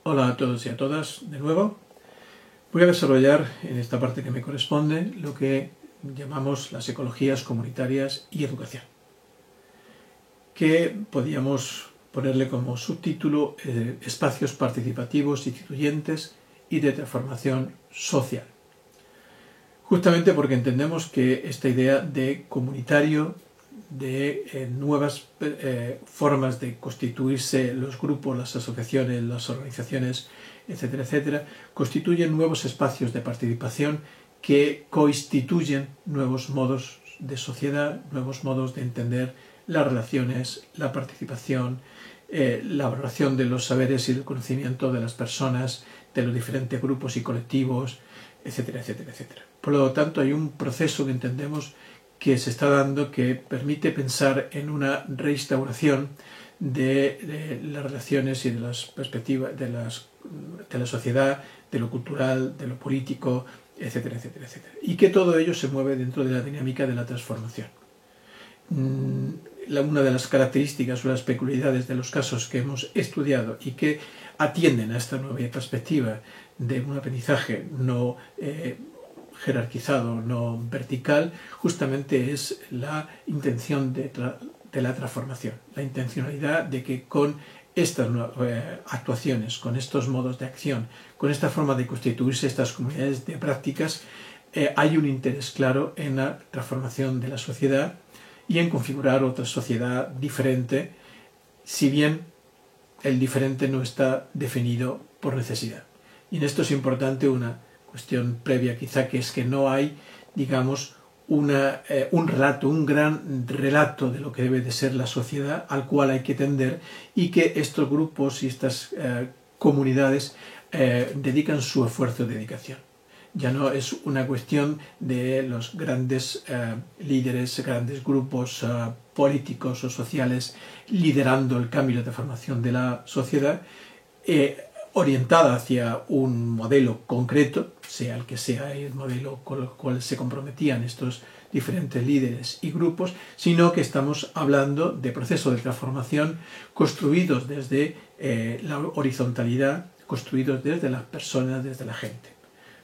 Hola a todos y a todas de nuevo. Voy a desarrollar en esta parte que me corresponde lo que llamamos las ecologías comunitarias y educación, que podríamos ponerle como subtítulo espacios participativos, instituyentes y de transformación social. Justamente porque entendemos que esta idea de comunitario, de nuevas formas de constituirse los grupos, las asociaciones, las organizaciones, etcétera, etcétera, constituyen nuevos espacios de participación que constituyen nuevos modos de sociedad, nuevos modos de entender las relaciones, la participación, la valoración de los saberes y el conocimiento de las personas, de los diferentes grupos y colectivos, etcétera, etcétera, etcétera. Por lo tanto, hay un proceso que entendemos que se está dando que permite pensar en una reinstauración de las relaciones y de las perspectivas de la sociedad, de lo cultural, de lo político, etcétera, etcétera, etcétera. Y que todo ello se mueve dentro de la dinámica de la transformación. Una de las características o las peculiaridades de los casos que hemos estudiado y que atienden a esta nueva perspectiva de un aprendizaje no jerarquizado, no vertical, justamente es la intención de la transformación, la intencionalidad de que con estas actuaciones, con estos modos de acción, con esta forma de constituirse estas comunidades de prácticas, hay un interés claro en la transformación de la sociedad y en configurar otra sociedad diferente, si bien el diferente no está definido por necesidad. Y en esto es importante una cuestión previa quizá, que es que no hay, digamos, un relato, un gran relato de lo que debe de ser la sociedad al cual hay que tender, y que estos grupos y estas comunidades dedican su esfuerzo de dedicación. Ya no es una cuestión de los grandes líderes, grandes grupos políticos o sociales liderando el cambio y la transformación de la sociedad, orientada hacia un modelo concreto, sea el que sea el modelo con el cual se comprometían estos diferentes líderes y grupos, sino que estamos hablando de procesos de transformación construidos desde la horizontalidad, construidos desde las personas, desde la gente.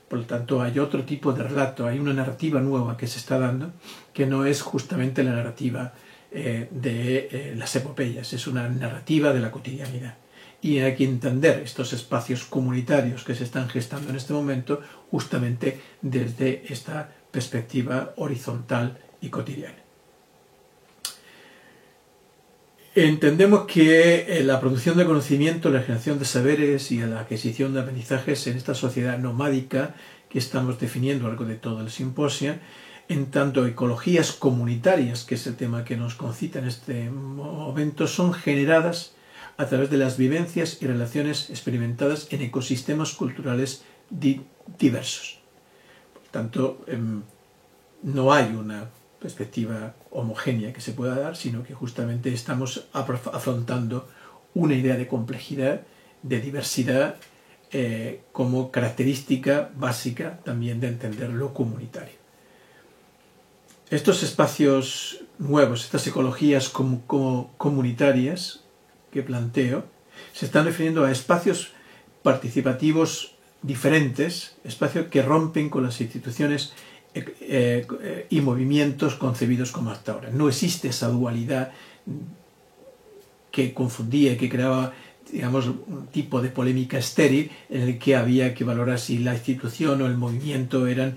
Por lo tanto, hay otro tipo de relato, hay una narrativa nueva que se está dando, que no es justamente la narrativa de las epopeyas, es una narrativa de la cotidianidad. Y hay que entender estos espacios comunitarios que se están gestando en este momento justamente desde esta perspectiva horizontal y cotidiana. Entendemos que la producción de conocimiento, la generación de saberes y la adquisición de aprendizajes en esta sociedad nomádica que estamos definiendo a lo largo de todo el simposio, en tanto ecologías comunitarias, que es el tema que nos concita en este momento, son generadas a través de las vivencias y relaciones experimentadas en ecosistemas culturales diversos. Por tanto, no hay una perspectiva homogénea que se pueda dar, sino que justamente estamos afrontando una idea de complejidad, de diversidad, como característica básica también de entender lo comunitario. Estos espacios nuevos, estas ecologías comunitarias que planteo, se están refiriendo a espacios participativos diferentes, espacios que rompen con las instituciones y movimientos concebidos como hasta ahora. No existe esa dualidad que confundía y que creaba, digamos, un tipo de polémica estéril en el que había que valorar si la institución o el movimiento eran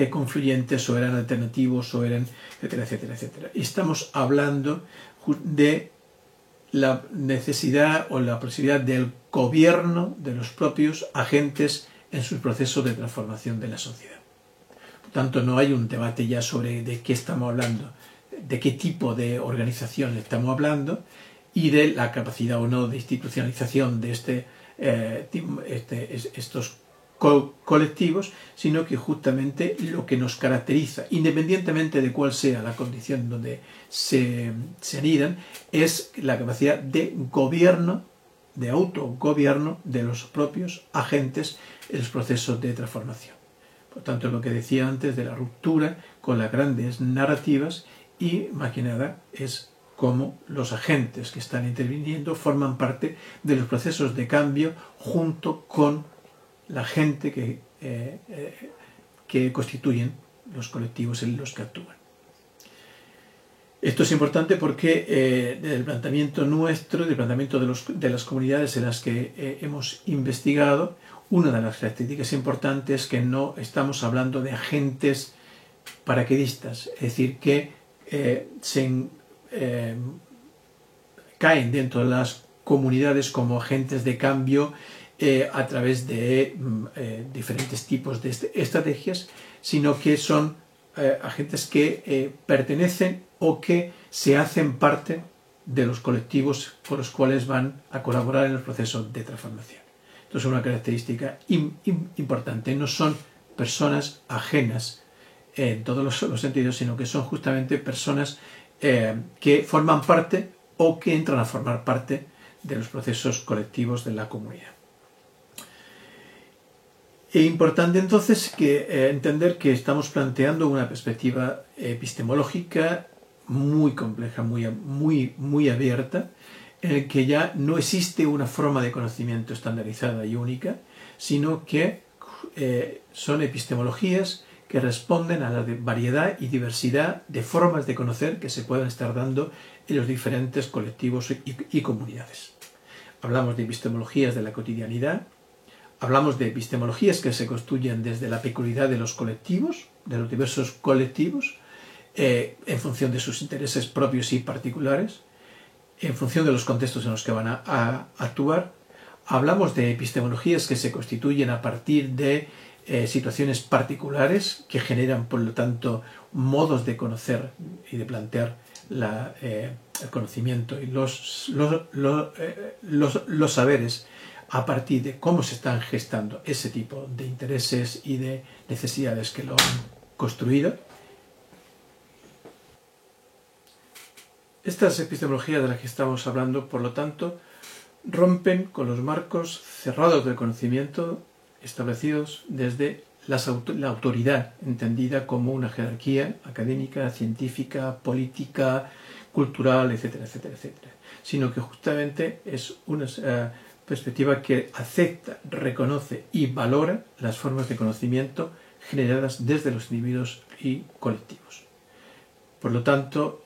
confluyentes o eran alternativos o eran, etcétera, etcétera, etcétera. Estamos hablando de la necesidad o la posibilidad del gobierno de los propios agentes en sus procesos de transformación de la sociedad. Por tanto, no hay un debate ya sobre de qué estamos hablando, de qué tipo de organización estamos hablando y de la capacidad o no de institucionalización de estos colectivos, sino que justamente lo que nos caracteriza, independientemente de cuál sea la condición donde se anidan, es la capacidad de gobierno, de autogobierno de los propios agentes en los procesos de transformación. Por tanto, lo que decía antes de la ruptura con las grandes narrativas y, más que nada, es cómo los agentes que están interviniendo forman parte de los procesos de cambio junto con la gente que constituyen los colectivos en los que actúan. Esto es importante porque del planteamiento nuestro, del planteamiento de las comunidades en las que hemos investigado, una de las características importantes es que no estamos hablando de agentes paraquedistas, es decir, que caen dentro de las comunidades como agentes de cambio a través de diferentes tipos de estrategias, sino que son agentes que pertenecen o que se hacen parte de los colectivos con los cuales van a colaborar en el proceso de transformación. Entonces, es una característica importante. No son personas ajenas en todos los sentidos, sino que son justamente personas que forman parte o que entran a formar parte de los procesos colectivos de la comunidad. Es importante entonces entender que estamos planteando una perspectiva epistemológica muy compleja, muy abierta, en el que ya no existe una forma de conocimiento estandarizada y única, sino que son epistemologías que responden a la variedad y diversidad de formas de conocer que se pueden estar dando en los diferentes colectivos y comunidades. Hablamos de epistemologías de la cotidianidad, hablamos de epistemologías que se construyen desde la peculiaridad de los colectivos, de los diversos colectivos, en función de sus intereses propios y particulares, en función de los contextos en los que van a actuar. Hablamos de epistemologías que se constituyen a partir de situaciones particulares que generan, por lo tanto, modos de conocer y de plantear el conocimiento y los saberes a partir de cómo se están gestando ese tipo de intereses y de necesidades que lo han construido. Estas epistemologías de las que estamos hablando, por lo tanto, rompen con los marcos cerrados del conocimiento establecidos desde la autoridad, entendida como una jerarquía académica, científica, política, cultural, etcétera, etcétera, etcétera, sino que justamente es una perspectiva que acepta, reconoce y valora las formas de conocimiento generadas desde los individuos y colectivos. Por lo tanto,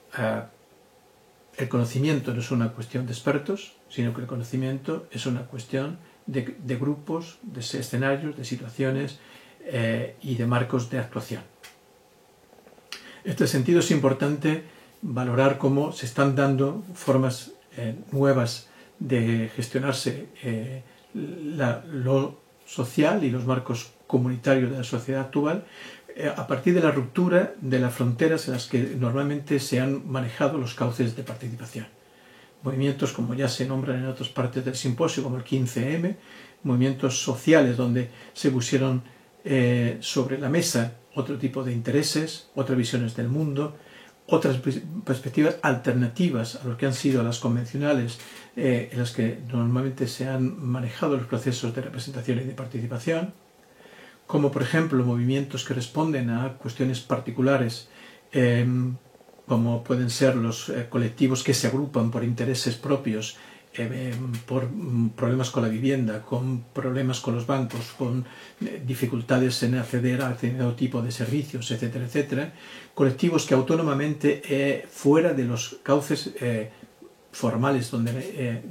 el conocimiento no es una cuestión de expertos, sino que el conocimiento es una cuestión de grupos, de escenarios, de situaciones y de marcos de actuación. En este sentido es importante valorar cómo se están dando formas nuevas de gestionarse lo social y los marcos comunitarios de la sociedad actual a partir de la ruptura de las fronteras en las que normalmente se han manejado los cauces de participación. Movimientos, como ya se nombran en otras partes del simposio, como el 15M, movimientos sociales donde se pusieron sobre la mesa otro tipo de intereses, otras visiones del mundo, otras perspectivas alternativas a lo que han sido las convencionales en las que normalmente se han manejado los procesos de representación y de participación, como por ejemplo movimientos que responden a cuestiones particulares, como pueden ser los colectivos que se agrupan por intereses propios, por problemas con la vivienda, con problemas con los bancos, con dificultades en acceder a determinado tipo de servicios, etcétera, etcétera. Colectivos que autónomamente, fuera de los cauces formales,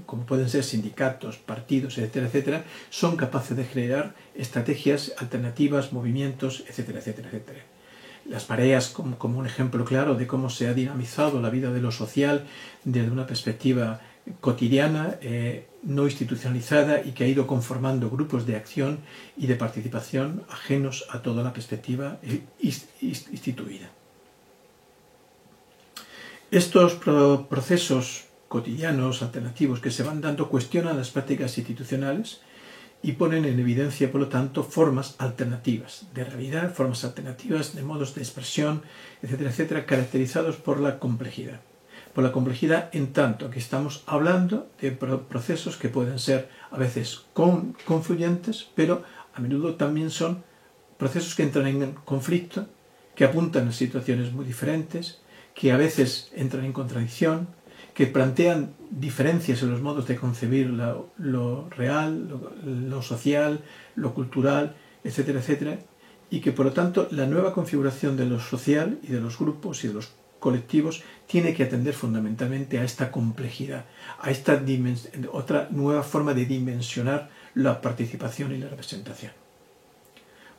como pueden ser sindicatos, partidos, etcétera, etcétera, son capaces de generar estrategias alternativas, movimientos, etcétera, etcétera, etcétera. Las mareas como un ejemplo claro de cómo se ha dinamizado la vida de lo social desde una perspectiva cotidiana, no institucionalizada y que ha ido conformando grupos de acción y de participación ajenos a toda la perspectiva instituida. Estos procesos cotidianos, alternativos que se van dando cuestionan las prácticas institucionales y ponen en evidencia, por lo tanto, formas alternativas de realidad, formas alternativas de modos de expresión, etcétera, etcétera, caracterizados por la complejidad. Por la complejidad en tanto que estamos hablando de procesos que pueden ser a veces confluyentes, pero a menudo también son procesos que entran en conflicto, que apuntan a situaciones muy diferentes, que a veces entran en contradicción que plantean diferencias en los modos de concebir lo real, lo social, lo cultural, etcétera, etcétera, y que por lo tanto la nueva configuración de lo social y de los grupos y de los colectivos tiene que atender fundamentalmente a esta complejidad, a esta otra nueva forma de dimensionar la participación y la representación.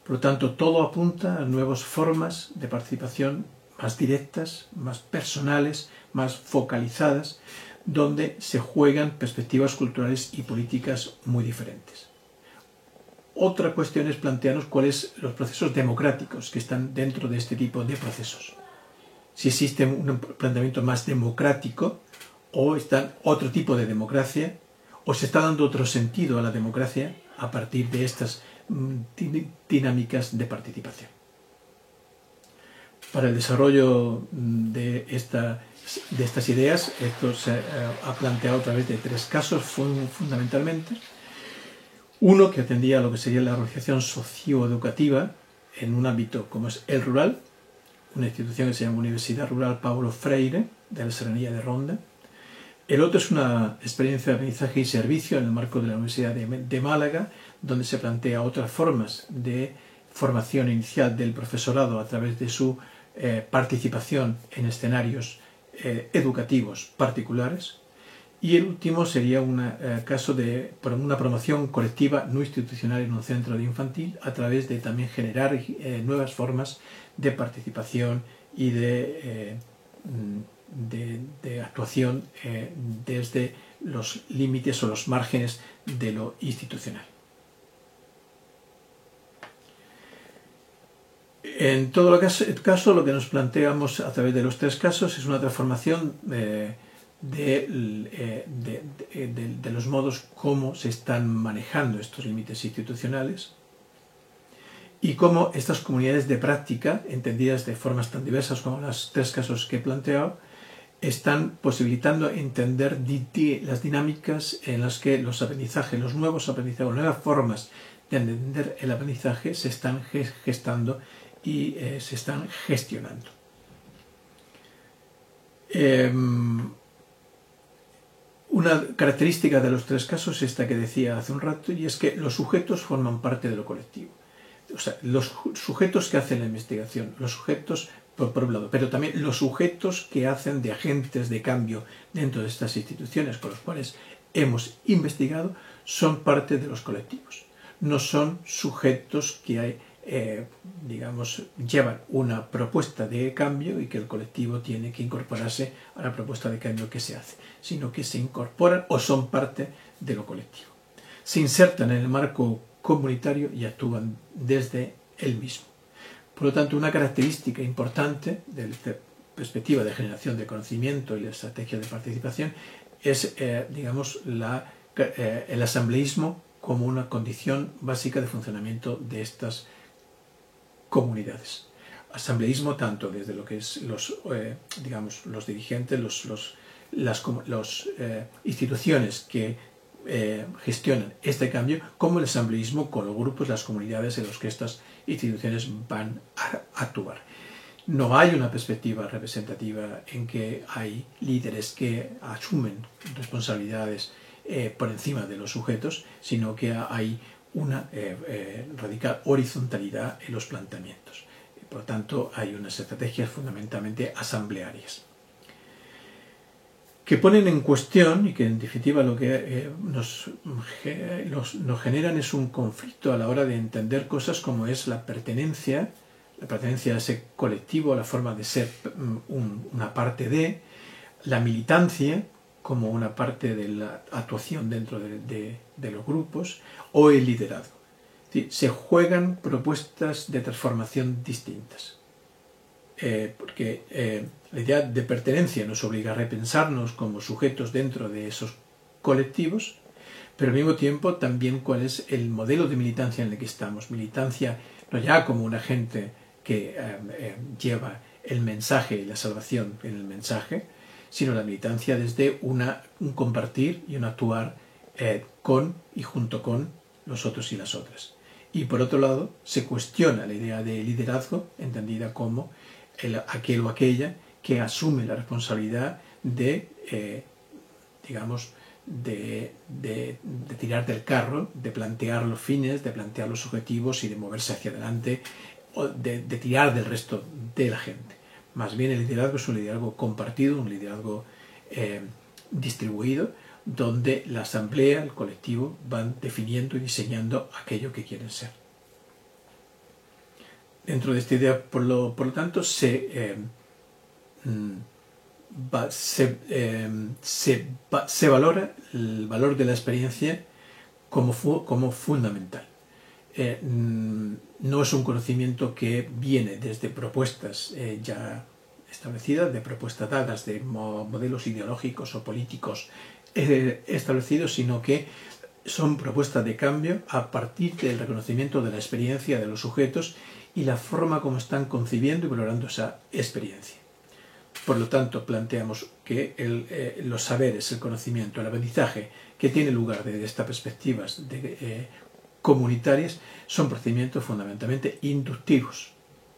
Por lo tanto, todo apunta a nuevas formas de participación más directas, más personales, más focalizadas, donde se juegan perspectivas culturales y políticas muy diferentes. Otra cuestión es plantearnos cuáles son los procesos democráticos que están dentro de este tipo de procesos. Si existe un planteamiento más democrático o está otro tipo de democracia o se está dando otro sentido a la democracia a partir de estas dinámicas de participación. Para el desarrollo de estas ideas, esto se ha planteado a través de 3 casos fundamentalmente. Uno que atendía a lo que sería la organización socioeducativa en un ámbito como es el rural, una institución que se llama Universidad Rural Paulo Freire, de la Serranía de Ronda. El otro es una experiencia de aprendizaje y servicio en el marco de la Universidad de Málaga, donde se plantea otras formas de formación inicial del profesorado a través de su participación en escenarios educativos particulares. Y el último sería un caso de una promoción colectiva no institucional en un centro de infantil a través de también generar nuevas formas de participación y de actuación desde los límites o los márgenes de lo institucional. En todo caso, lo que nos planteamos a través de los 3 casos es una transformación de los modos como se están manejando estos límites institucionales y cómo estas comunidades de práctica, entendidas de formas tan diversas como los 3 casos que he planteado, están posibilitando entender las dinámicas en las que los aprendizajes, los nuevos aprendizajes, nuevas formas de entender el aprendizaje se están gestando y se están gestionando. Una característica de los 3 casos es esta que decía hace un rato, y es que los sujetos forman parte de lo colectivo. O sea, los sujetos que hacen la investigación, los sujetos por un lado, pero también los sujetos que hacen de agentes de cambio dentro de estas instituciones con los cuales hemos investigado, son parte de los colectivos. No son sujetos que llevan una propuesta de cambio y que el colectivo tiene que incorporarse a la propuesta de cambio que se hace, sino que se incorporan o son parte de lo colectivo. Se insertan en el marco comunitario y actúan desde el mismo. Por lo tanto, una característica importante de la perspectiva de generación de conocimiento y la estrategia de participación es, el asambleísmo como una condición básica de funcionamiento de estas comunidades. Asambleísmo tanto desde lo que es los dirigentes, las instituciones que gestionan este cambio, como el asambleísmo con los grupos, las comunidades en los que estas instituciones van a actuar. No hay una perspectiva representativa en que hay líderes que asumen responsabilidades por encima de los sujetos, sino que hay una radical horizontalidad en los planteamientos. Por lo tanto, hay unas estrategias fundamentalmente asamblearias que ponen en cuestión y que en definitiva lo que nos generan es un conflicto a la hora de entender cosas como es la pertenencia a ese colectivo, la forma de ser una parte de, la militancia como una parte de la actuación dentro de los grupos o el liderazgo. Es decir, se juegan propuestas de transformación distintas. Porque la idea de pertenencia nos obliga a repensarnos como sujetos dentro de esos colectivos, pero al mismo tiempo también cuál es el modelo de militancia en el que estamos. Militancia no ya como un agente que lleva el mensaje y la salvación en el mensaje, sino la militancia desde un compartir y un actuar con y junto con los otros y las otras. Y por otro lado, se cuestiona la idea de liderazgo, entendida como aquel o aquella que asume la responsabilidad digamos, de tirar del carro, de plantear los fines, de plantear los objetivos y de moverse hacia adelante, o de tirar del resto de la gente. Más bien el liderazgo es un liderazgo compartido, un liderazgo distribuido, donde la asamblea, el colectivo, van definiendo y diseñando aquello que quieren ser. Dentro de esta idea, por lo tanto, se valora el valor de la experiencia como fundamental. No es un conocimiento que viene desde propuestas ya establecidas, de propuestas dadas, de modelos ideológicos o políticos establecidos, sino que son propuestas de cambio a partir del reconocimiento de la experiencia de los sujetos y la forma como están concibiendo y valorando esa experiencia. Por lo tanto, planteamos que los saberes, el conocimiento, el aprendizaje que tiene lugar desde estas perspectivas comunitarias son procedimientos fundamentalmente inductivos,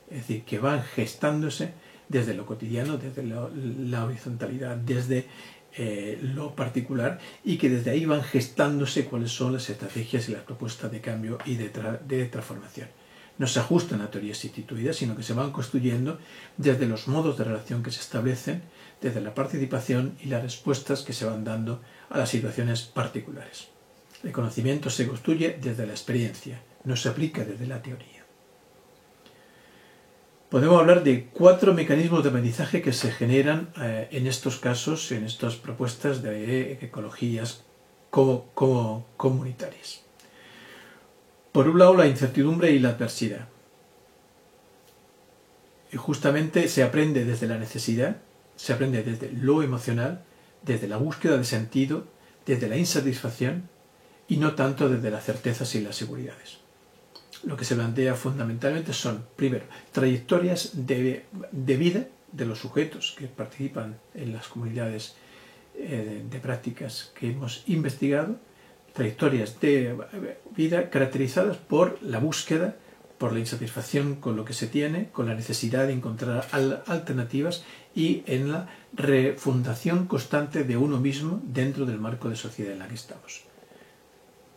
es decir, que van gestándose desde lo cotidiano, desde la horizontalidad, desde lo particular, y que desde ahí van gestándose cuáles son las estrategias y las propuestas de cambio y de transformación. No se ajustan a teorías instituidas, sino que se van construyendo desde los modos de relación que se establecen, desde la participación y las respuestas que se van dando a las situaciones particulares. El conocimiento se construye desde la experiencia, no se aplica desde la teoría. Podemos hablar de 4 mecanismos de aprendizaje que se generan en estos casos, en estas propuestas de ecologías comunitarias. Por un lado, la incertidumbre y la adversidad. Y justamente se aprende desde la necesidad, se aprende desde lo emocional, desde la búsqueda de sentido, desde la insatisfacción y no tanto desde las certezas y las seguridades. Lo que se plantea fundamentalmente son, primero, trayectorias de vida de los sujetos que participan en las comunidades de prácticas que hemos investigado, trayectorias de vida caracterizadas por la búsqueda, por la insatisfacción con lo que se tiene, con la necesidad de encontrar alternativas y en la refundación constante de uno mismo dentro del marco de sociedad en la que estamos.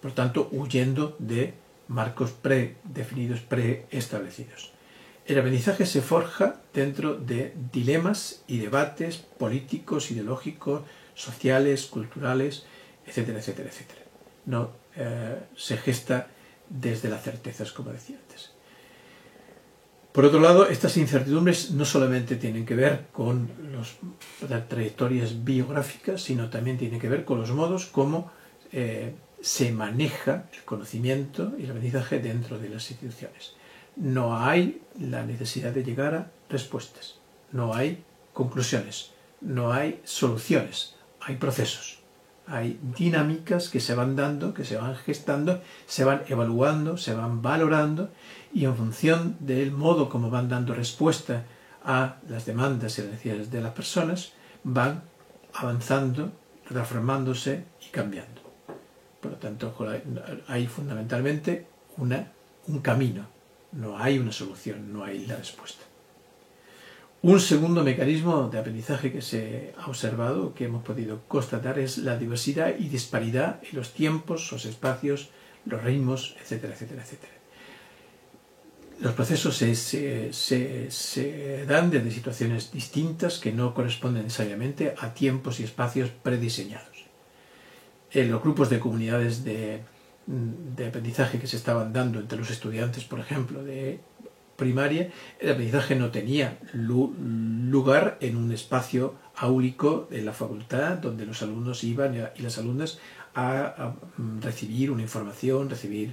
Por tanto, huyendo de marcos predefinidos, preestablecidos. El aprendizaje se forja dentro de dilemas y debates políticos, ideológicos, sociales, culturales, etcétera, etcétera, etcétera. No se gesta desde las certezas, como decía antes. Por otro lado, estas incertidumbres no solamente tienen que ver con las trayectorias biográficas, sino también tienen que ver con los modos como se maneja el conocimiento y el aprendizaje dentro de las instituciones. No hay la necesidad de llegar a respuestas, no hay conclusiones, no hay soluciones, hay procesos, hay dinámicas que se van dando, que se van gestando, se van evaluando, se van valorando y en función del modo como van dando respuesta a las demandas y las necesidades de las personas, van avanzando, transformándose y cambiando. Por lo tanto, hay fundamentalmente un camino, no hay una solución, no hay la respuesta. Un segundo mecanismo de aprendizaje que se ha observado, que hemos podido constatar, es la diversidad y disparidad en los tiempos, los espacios, los ritmos, etcétera, etcétera, etcétera. Los procesos se dan desde situaciones distintas que no corresponden necesariamente a tiempos y espacios prediseñados. En los grupos de comunidades de aprendizaje que se estaban dando entre los estudiantes, por ejemplo, de primaria, el aprendizaje no tenía lugar en un espacio áulico en la facultad donde los alumnos iban y las alumnas a recibir una información, recibir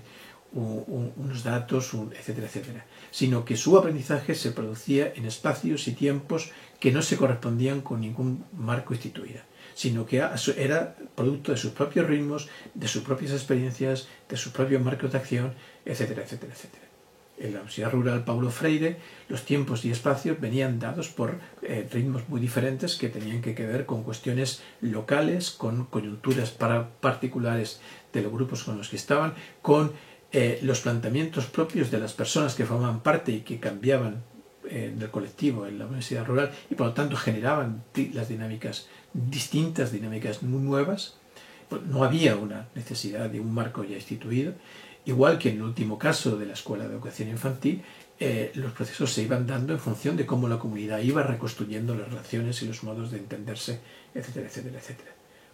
unos datos, etcétera, etcétera, sino que su aprendizaje se producía en espacios y tiempos que no se correspondían con ningún marco instituido, sino que era producto de sus propios ritmos, de sus propias experiencias, de sus propios marcos de acción, etcétera, etcétera, etcétera. En la Universidad Rural Paulo Freire, los tiempos y espacios venían dados por ritmos muy diferentes que tenían que ver con cuestiones locales, con coyunturas particulares de los grupos con los que estaban, con los planteamientos propios de las personas que formaban parte y que cambiaban del colectivo en la universidad rural y por lo tanto generaban las dinámicas, distintas dinámicas nuevas. Pues no había una necesidad de un marco ya instituido, igual que en el último caso de la Escuela de Educación Infantil, los procesos se iban dando en función de cómo la comunidad iba reconstruyendo las relaciones y los modos de entenderse, etcétera, etcétera, etcétera.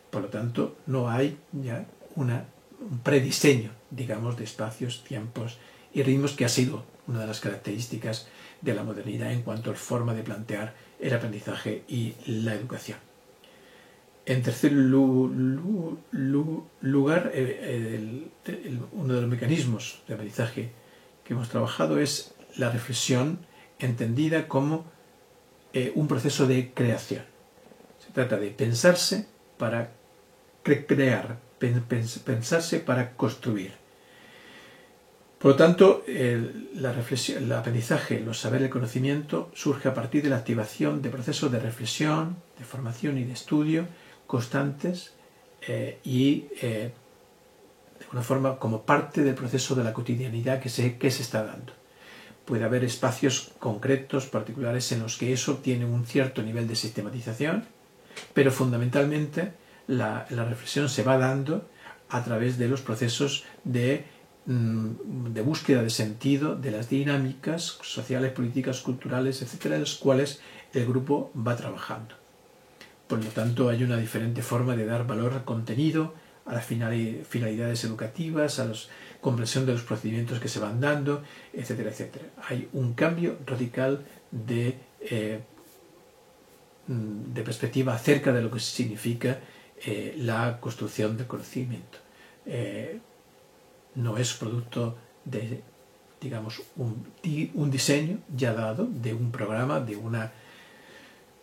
Por lo tanto, no hay ya un prediseño, digamos, de espacios, tiempos y ritmos, que ha sido una de las características de la modernidad en cuanto a la forma de plantear el aprendizaje y la educación. En tercer lugar, uno de los mecanismos de aprendizaje que hemos trabajado es la reflexión entendida como un proceso de creación. Se trata de pensarse para crear, pensarse para construir. Por lo tanto, el aprendizaje, los saberes, el conocimiento surge a partir de la activación de procesos de reflexión, de formación y de estudio constantes y de una forma como parte del proceso de la cotidianidad que se está dando. Puede haber espacios concretos, particulares, en los que eso tiene un cierto nivel de sistematización, pero fundamentalmente la reflexión se va dando a través de los procesos de búsqueda de sentido de las dinámicas sociales, políticas, culturales, etcétera, en las cuales el grupo va trabajando. Por lo tanto, hay una diferente forma de dar valor al contenido, a las finalidades educativas, a la comprensión de los procedimientos que se van dando, etcétera, etcétera. Hay un cambio radical de perspectiva acerca de lo que significa la construcción del conocimiento. No es producto de, digamos, un diseño ya dado, de un programa, de una,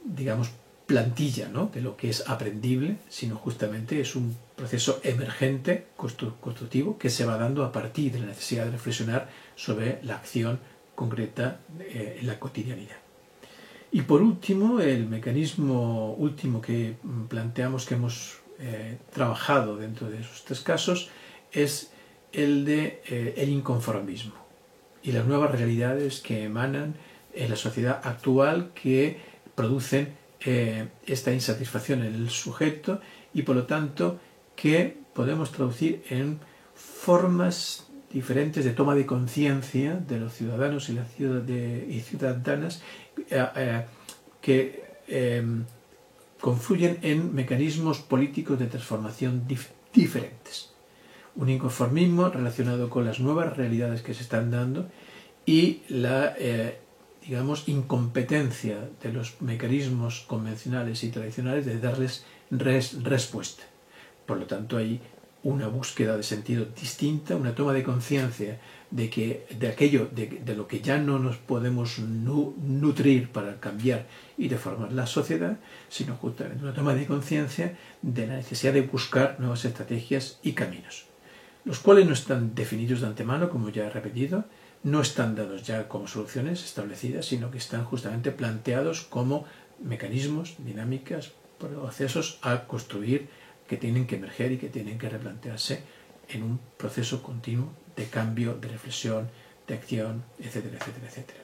digamos, plantilla, ¿no?, de lo que es aprendible, sino justamente es un proceso emergente, constructivo, que se va dando a partir de la necesidad de reflexionar sobre la acción concreta en la cotidianidad. Y por último, el mecanismo último que planteamos, que hemos trabajado dentro de esos tres casos, es el de el inconformismo y las nuevas realidades que emanan en la sociedad actual, que producen esta insatisfacción en el sujeto y por lo tanto que podemos traducir en formas diferentes de toma de conciencia de los ciudadanos y las ciudadanas que confluyen en mecanismos políticos de transformación diferentes. Un inconformismo relacionado con las nuevas realidades que se están dando y la digamos, incompetencia de los mecanismos convencionales y tradicionales de darles respuesta. Por lo tanto, hay una búsqueda de sentido distinta, una toma de conciencia de aquello de lo que ya no nos podemos nutrir para cambiar y deformar la sociedad, sino justamente una toma de conciencia de la necesidad de buscar nuevas estrategias y caminos, los cuales no están definidos de antemano, como ya he repetido, no están dados ya como soluciones establecidas, sino que están justamente planteados como mecanismos, dinámicas, procesos a construir, que tienen que emerger y que tienen que replantearse en un proceso continuo de cambio, de reflexión, de acción, etcétera, etcétera, etcétera.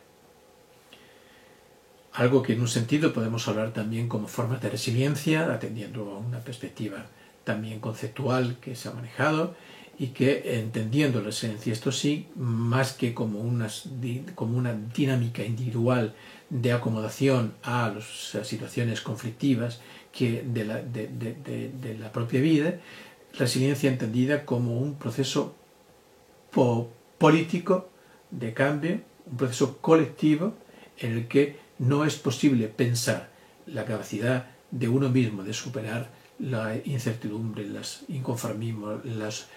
Algo que en un sentido podemos hablar también como formas de resiliencia, atendiendo a una perspectiva también conceptual que se ha manejado, y que, entendiendo la resiliencia, esto sí, más que como una dinámica individual de acomodación a las situaciones conflictivas de la propia vida, resiliencia entendida como un proceso político de cambio, un proceso colectivo en el que no es posible pensar la capacidad de uno mismo de superar la incertidumbre, los inconformismos, los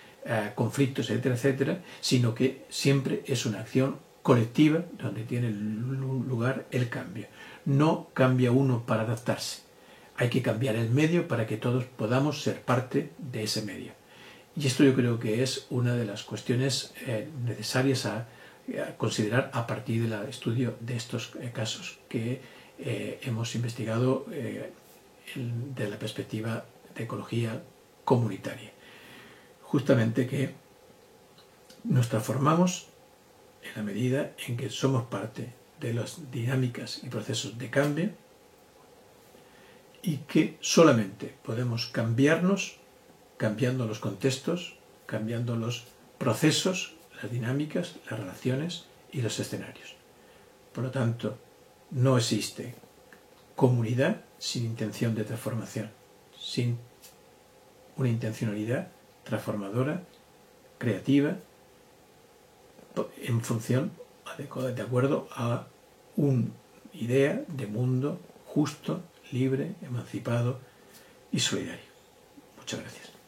conflictos, etcétera, etcétera, sino que siempre es una acción colectiva donde tiene lugar el cambio. No cambia uno para adaptarse, hay que cambiar el medio para que todos podamos ser parte de ese medio. Y esto yo creo que es una de las cuestiones necesarias a considerar a partir del estudio de estos casos que hemos investigado de la perspectiva de ecología comunitaria. Justamente que nos transformamos en la medida en que somos parte de las dinámicas y procesos de cambio, y que solamente podemos cambiarnos cambiando los contextos, cambiando los procesos, las dinámicas, las relaciones y los escenarios. Por lo tanto, no existe comunidad sin intención de transformación, sin una intencionalidad transformadora, creativa, en función, de acuerdo a una idea de mundo justo, libre, emancipado y solidario. Muchas gracias.